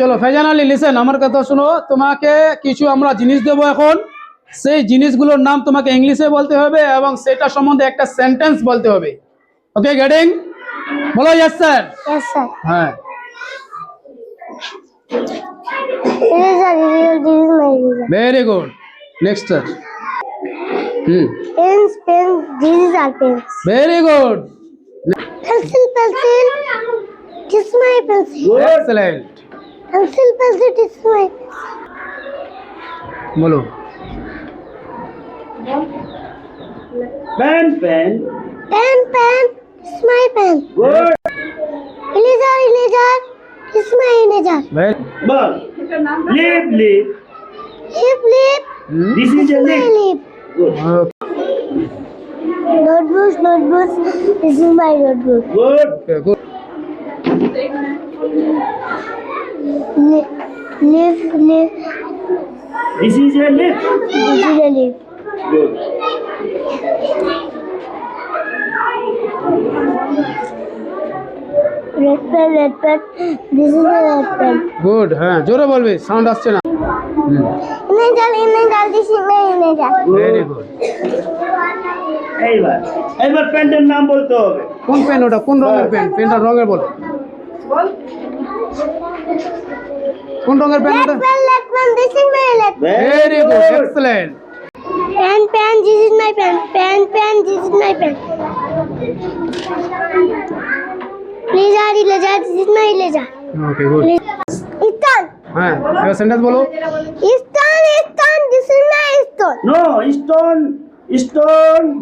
চলো ফেজান আলী লিসেন, আমার কথা শুনো। তোমাকে কিছু আমরা জিনিস দেবো এখন। সেই জিনিসগুলোর নাম তোমাকে ইংলিশে বলতে হবে এবং সেটা সম্বন্ধে একটা সেন্টেন্স বলতে হবে। ওকে, গেটিং? বলো ইয়েস স্যার। Yes, sir. হ্যাঁ, Eraser, this is my eraser. Very good. Next sir. Pens, this is our pens. Very good. Pencil, this is my pencil. Excellent. Pencil, this is my pencil. বলো। Pen. Pen, this is my pen. Good. Eraser, this is my eraser. Very Ball. Lip. Lip, This is a my lip. lip. Good. Notebook, this is my notebook. Good. Good. Lip, This is a lip. this is a lip. Good. Red pen, this is a red pen. Good. হ্যাঁ, জোরে বলবে, sound আসছে না। Eraser, this is my eraser. Very good. এইবার পেনের নাম বলতে হবে। কোন পেন ওটা? কোন রঙের পেন? পেনটা রঙের বলো। কোন রঙের পেন ওটা? Red pen, this is my red pen. Very good, excellent. Pen, this is my pen. Pen, this is my pen. Eraser, this is my eraser. Okay, good. Stone, হ্যাঁ, এবার সেন্টেন্স বলো। stone, this is my stone. No, stone.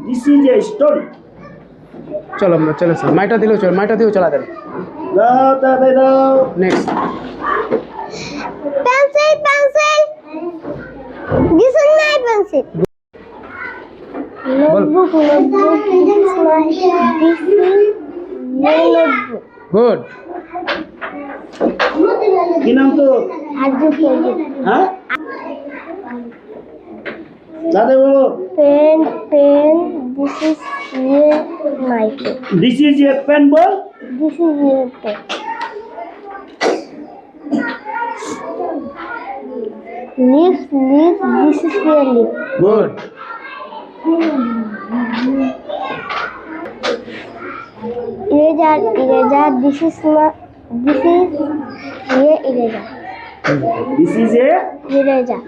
This is a stone. চলো আমরা চলে sir, মাইটা দিলেও চল, মাইটা দিয়েও চালা দেন। দাও। Next. Pencil, this is my pencil. Notebook, this is my notebook. Good. কি নাম তো? হ্যাঁ? দাদা বলো। Pen, this is my pen. This is a pen ball. This is your pen. Lips, this is your lip. Good. Eraser, this is your eraser. This is a Eraser.